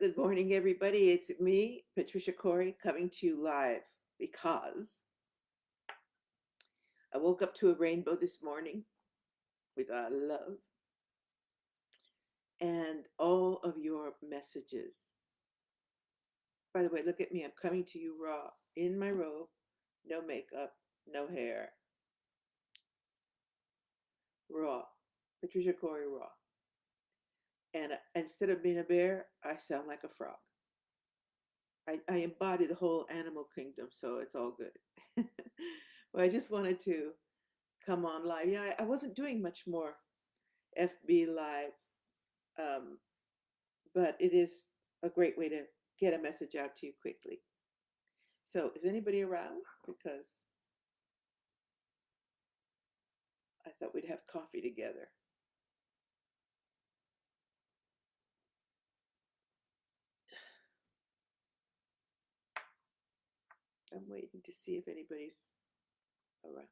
Good morning, everybody. It's me, Patricia Cori, coming to you live because I woke up to a rainbow this morning, which I love, and all of your messages. By the way, look at me. I'm coming to you raw, in my robe, no makeup, no hair, raw. Patricia Cori raw. And instead of being a bear, I sound like a frog. I embody the whole animal kingdom, so it's all good. But I just wanted to come on live. Yeah, I wasn't doing much more FB Live, um, but it is a great way to get a message out to you quickly. So, is anybody around? Because I thought we'd have coffee together. I'm waiting to see if anybody's around.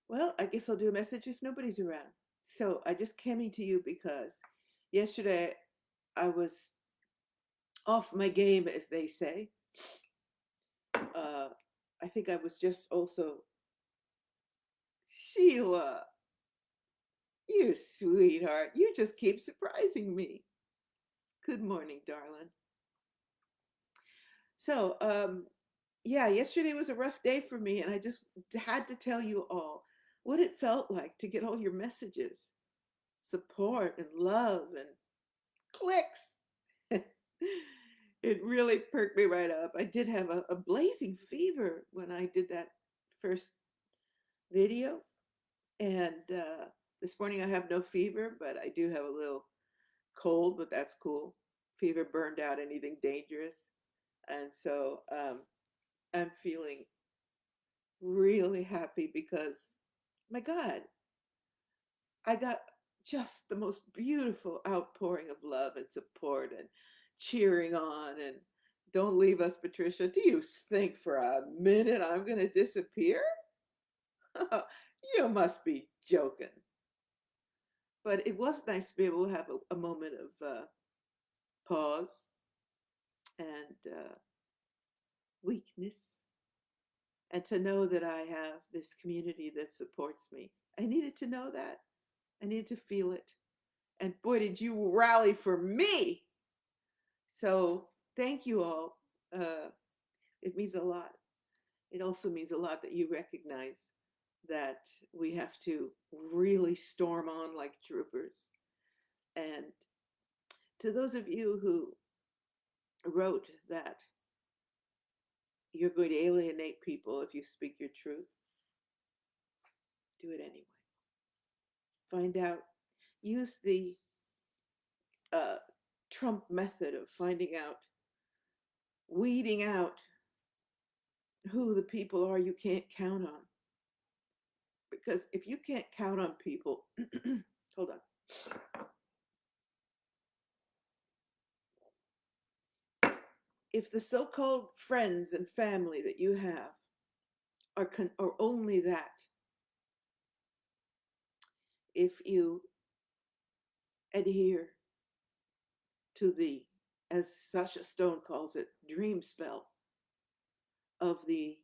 Well, I guess I'll do a message if nobody's around. So, I just came to you because yesterday I was off my game, as they say. Uh, I think I was just also, Sheila, you sweetheart, you just keep surprising me. Good morning, darling. So, yeah, yesterday was a rough day for me, and I just had to tell you all what it felt like to get all your messages, support, and love, and clicks. It really perked me right up. I did have a blazing fever when I did that first video, and this morning I have no fever, but I do have a little cold, but that's cool. Fever burned out anything dangerous. And so I'm feeling really happy because, my God, I got just the most beautiful outpouring of love and support and cheering on. And don't leave us, Patricia. Do you think for a minute I'm going to disappear? You must be joking. But it was nice to be able to have a moment of pause and weakness, and to know that I have this community that supports me. I needed to know that. I needed to feel it. And boy, did you rally for me. So thank you all. It means a lot. It also means a lot that you recognize that we have to really storm on like troopers. And to those of you who wrote that you're going to alienate people if you speak your truth, do it anyway. Find out, use the uh, Trump method of finding out, weeding out who the people are you can't count on. Because if you can't count on people, hold on. If the so-called friends and family that you have are only that, if you adhere to the, as Sasha Stone calls it, dream spell of the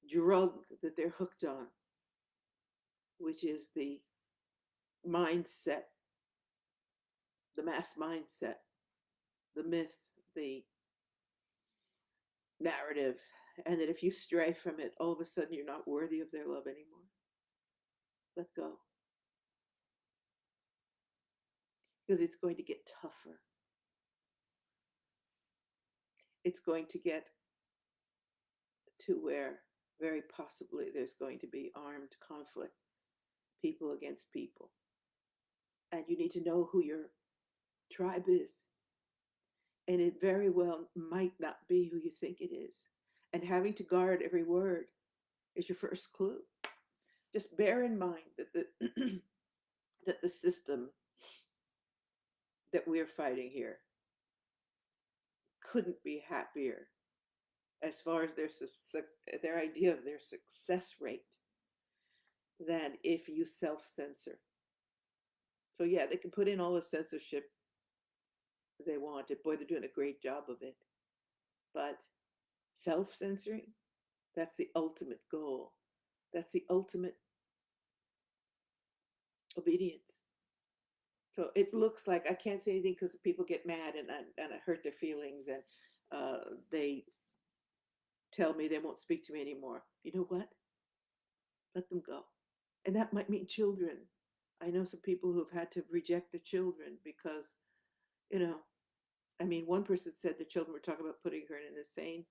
drug that they're hooked on, which is the mindset, the mass mindset, the myth, the narrative, and that if you stray from it, all of a sudden you're not worthy of their love anymore. Let go. Because it's going to get tougher. It's going to get to where very possibly there's going to be armed conflict, people against people. And you need to know who your tribe is. And it very well might not be who you think it is. And having to guard every word is your first clue. Just bear in mind that the that the system that we're fighting here couldn't be happier as far as their idea of their success rate. than if you self-censor. So yeah, they can put in all the censorship they wanted. Boy, they're doing a great job of it. But self-censoring, that's the ultimate goal. That's the ultimate obedience. So it looks like I can't say anything because people get mad and I hurt their feelings and they tell me they won't speak to me anymore. You know what? Let them go. And that might mean children. I know some people who've had to reject their children because, you know, I mean, one person said the children were talking about putting her in an insane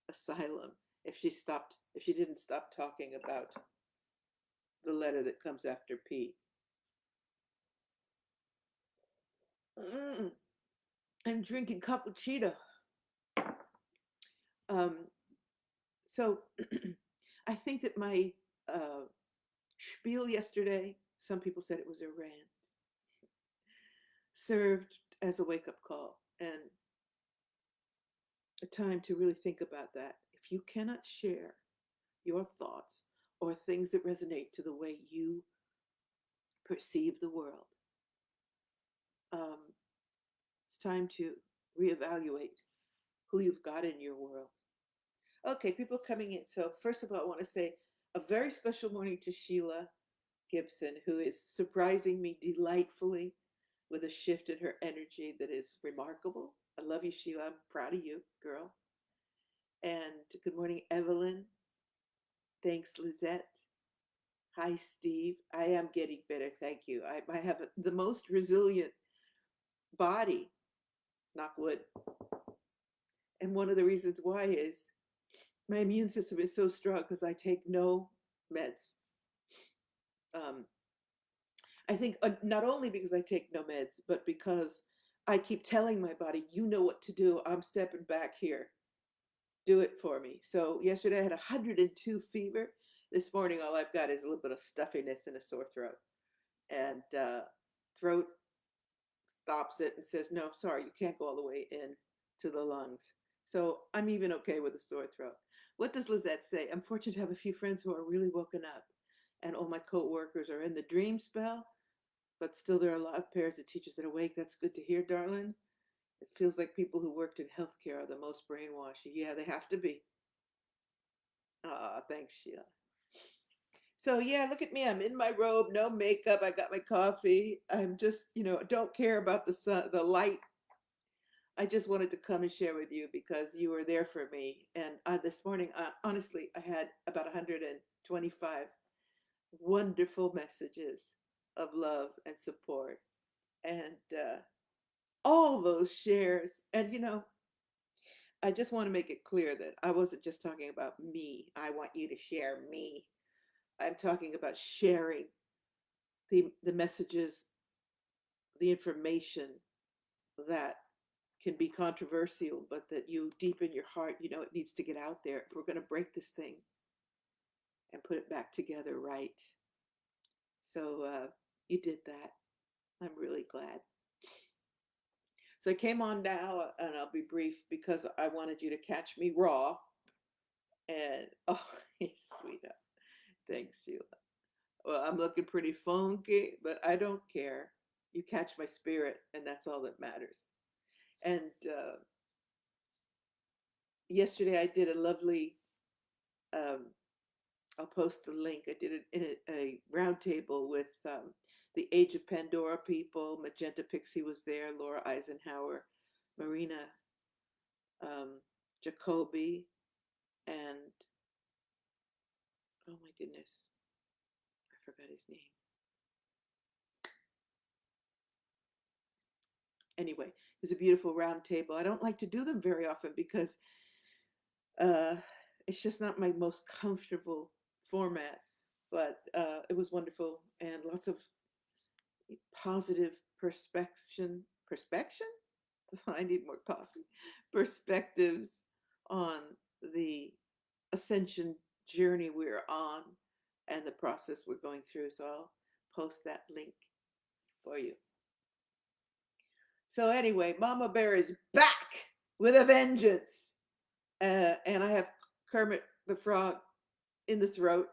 asylum if she didn't stop talking about the letter that comes after P. Mm, I'm drinking cappuccino. Um, so I think that my uh, spiel yesterday, some people said it was a rant, served as a wake up call and a time to really think about that. If you cannot share your thoughts or things that resonate to the way you perceive the world, um, it's time to reevaluate who you've got in your world. Okay, people coming in. So, first of all, I want to say a very special morning to Sheila Gibson, who is surprising me delightfully with a shift in her energy that is remarkable. I love you, Sheila. I'm proud of you, girl. And good morning, Evelyn. Thanks, Lizette. Hi, Steve. I am getting better. Thank you. I have the most resilient body, knock wood. And one of the reasons why is my immune system is so strong because I take no meds. Um, I think not only because I take no meds, but because I keep telling my body, you know what to do. I'm stepping back here. Do it for me. So yesterday I had 102 fever. This morning, all I've got is a little bit of stuffiness and a sore throat. And throat stops it and says, no, sorry, you can't go all the way in to the lungs. So I'm even okay with a sore throat. What does Lizette say? I'm fortunate to have a few friends who are really woken up, and all my co-workers are in the dream spell, but still there are a lot of parents and teachers that are awake. That's good to hear, darling. It feels like people who worked in healthcare are the most brainwashed. Yeah, they have to be. Ah, thanks, Sheila. So yeah, look at me. I'm in my robe, no makeup. I got my coffee. I'm just, don't care about the sun, the light. I just wanted to come and share with you because you were there for me. And this morning, honestly, I had about 125 wonderful messages of love and support, and all those shares. And I just want to make it clear that I wasn't just talking about me. I want you to share me. I'm talking about sharing the messages, the information that can be controversial, but that you deep in your heart, it needs to get out there if we're going to break this thing and put it back together right. So you did that. I'm really glad. So I came on now, and I'll be brief because I wanted you to catch me raw. And oh, you're sweetheart. Thanks, Sheila. Well, I'm looking pretty funky, but I don't care. You catch my spirit, and that's all that matters. And yesterday I did a lovely, um, I'll post the link. I did it in a roundtable with the Age of Pandora people. Magenta Pixie was there, Laura Eisenhower, Marina Jacoby, and oh my goodness, I forgot his name. Anyway, it was a beautiful round table. I don't like to do them very often because it's just not my most comfortable format, but it was wonderful and lots of positive perspection. I need more coffee. Perspectives on the ascension journey we're on and the process we're going through. So I'll post that link for you. So anyway, Mama Bear is back with a vengeance. And I have Kermit the Frog in the throat.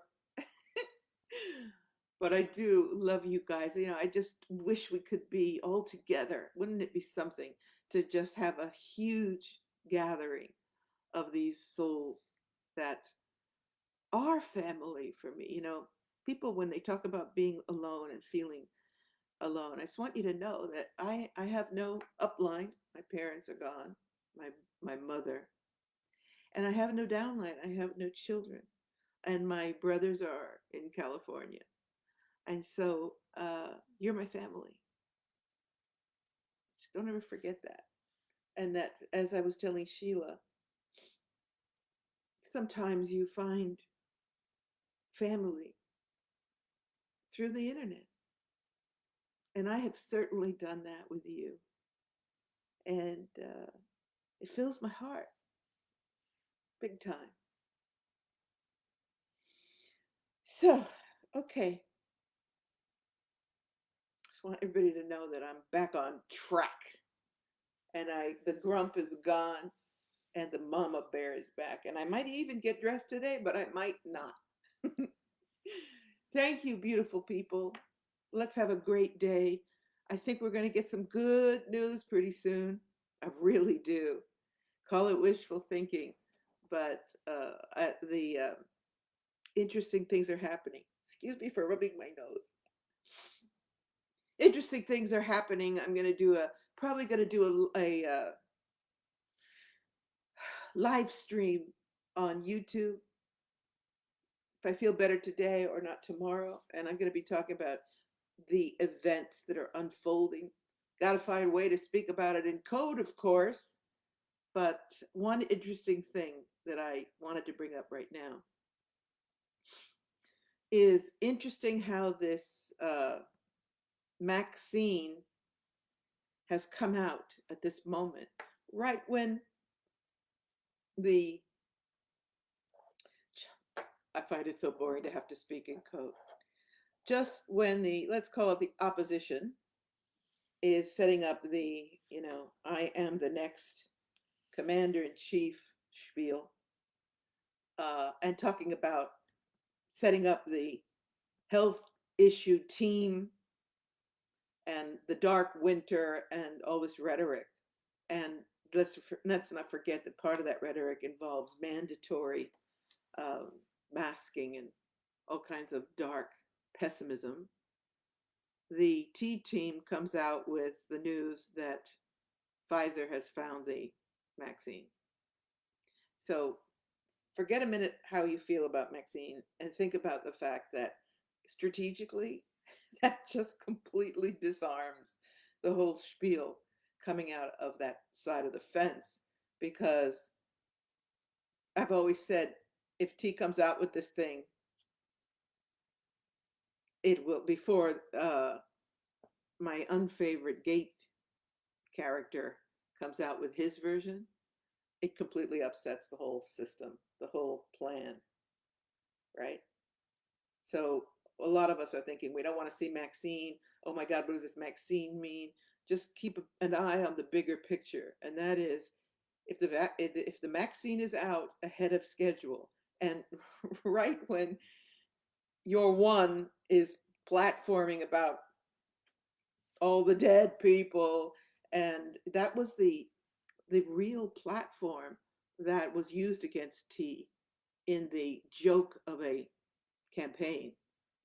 But I do love you guys. I just wish we could be all together. Wouldn't it be something to just have a huge gathering of these souls that are family for me? People, when they talk about being alone and feeling alone, I just want you to know that I have no upline. My parents are gone, my mother, and I have no downline. I have no children, and my brothers are in California. And so you're my family. Just don't ever forget that. And that, as I was telling Sheila, sometimes you find family through the internet. And I have certainly done that with you. And it fills my heart big time. So, okay. Just want everybody to know that I'm back on track. And the grump is gone and the mama bear is back. And I might even get dressed today, but I might not. Thank you, beautiful people. Let's have a great day. I think we're going to get some good news pretty soon. I really do. Call it wishful thinking, but the interesting things are happening. Excuse me for rubbing my nose. Interesting things are happening. I'm going to do probably going to do a live stream on YouTube if I feel better today or not tomorrow. And I'm going to be talking about the events that are unfolding. Got to find a way to speak about it in code, of course. But one interesting thing that I wanted to bring up right now is interesting how this Maxine has come out at this moment, right when the, I find it so boring to have to speak in code, just when the, let's call it the opposition, is setting up the, I am the next commander in chief spiel, and talking about setting up the health issue team and the dark winter and all this rhetoric. And let's not forget that part of that rhetoric involves mandatory masking and all kinds of dark pessimism. The T team comes out with the news that Pfizer has found the vaccine. So forget a minute how you feel about Maxine and think about the fact that strategically, that just completely disarms the whole spiel coming out of that side of the fence. Because I've always said, if T comes out with this thing, it will, before my unfavorite Gate character comes out with his version, it completely upsets the whole system, the whole plan, right? So a lot of us are thinking, we don't want to see Maxine. Oh my God, what does this Maxine mean? Just keep an eye on the bigger picture. And that is, if the Maxine is out ahead of schedule, and right when your one is platforming about all the dead people, and that was the real platform that was used against T in the joke of a campaign,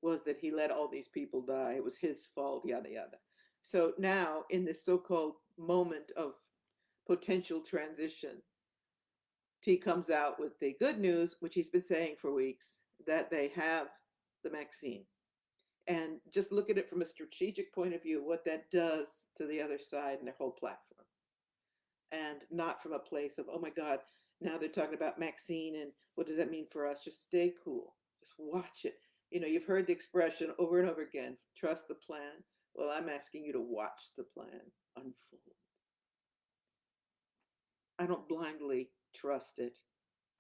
was that he let all these people die. It was his fault, yada, yada. So now, in this so-called moment of potential transition, T comes out with the good news, which he's been saying for weeks, that they have the vaccine. And just look at it from a strategic point of view, what that does to the other side and their whole platform. And not from a place of, oh my God, now they're talking about Maxine and what does that mean for us? Just stay cool. Just watch it. You've heard the expression over and over again, trust the plan. Well, I'm asking you to watch the plan unfold. I don't blindly trust it.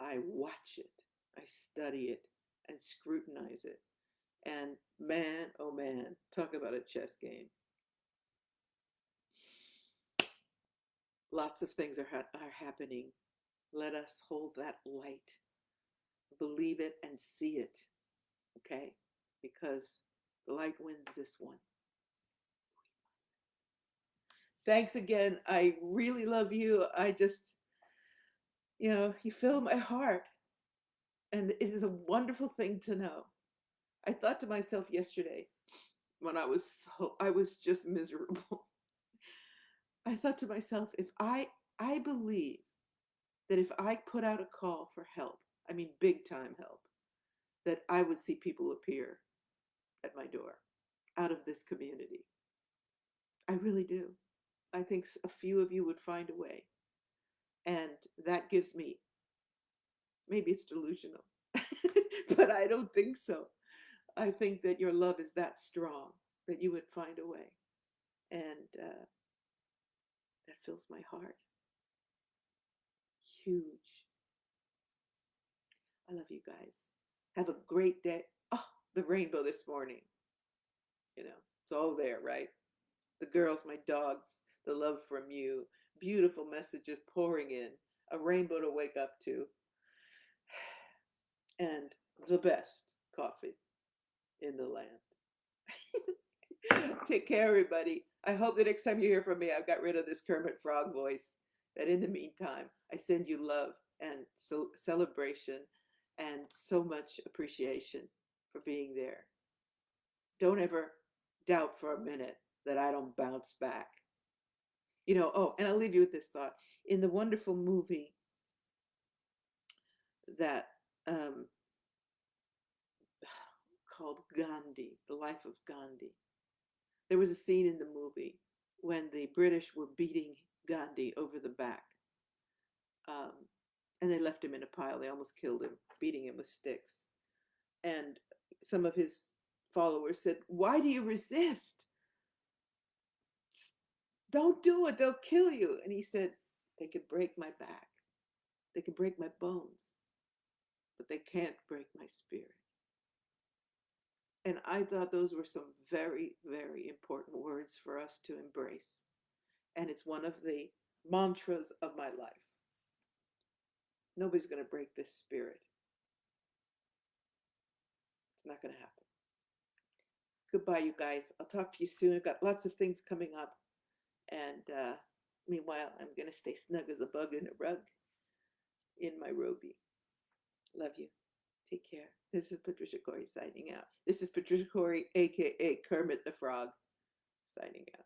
I watch it. I study it and scrutinize it. And man, oh man, talk about a chess game. Lots of things are happening. Let us hold that light, believe it and see it, okay? Because The light wins this one. Thanks again. I really love you. I just, you fill my heart. And it is a wonderful thing to know. I thought to myself yesterday when I was just miserable. I thought to myself, I believe that if I put out a call for help, I mean big time help, that I would see people appear at my door out of this community. I really do. I think a few of you would find a way. And that gives me, maybe it's delusional, but I don't think so. I think that your love is that strong that you would find a way. And that fills my heart. Huge. I love you guys. Have a great day. Oh, the rainbow this morning. It's all there, right? The girls, my dogs, the love from you, beautiful messages pouring in, a rainbow to wake up to, and the best coffee in the land. Take care, everybody. I hope the next time you hear from me, I've got rid of this Kermit Frog voice. That in the meantime, I send you love and celebration and so much appreciation for being there. Don't ever doubt for a minute that I don't bounce back. Oh, and I'll leave you with this thought. In the wonderful movie that called Gandhi, The Life of Gandhi, there was a scene in the movie when the British were beating Gandhi over the back. And they left him in a pile. They almost killed him, beating him with sticks. And some of his followers said, "Why do you resist? Don't do it. They'll kill you." And he said, "They could break my back. They could break my bones, but they can't break my spirit." And I thought those were some very, very important words for us to embrace. And it's one of the mantras of my life. Nobody's going to break this spirit. It's not going to happen. Goodbye, you guys. I'll talk to you soon. I've got lots of things coming up. And meanwhile, I'm going to stay snug as a bug in a rug in my robie. Love you. Take care. This is Patricia Cori signing out. This is Patricia Cori, aka Kermit the Frog, signing out.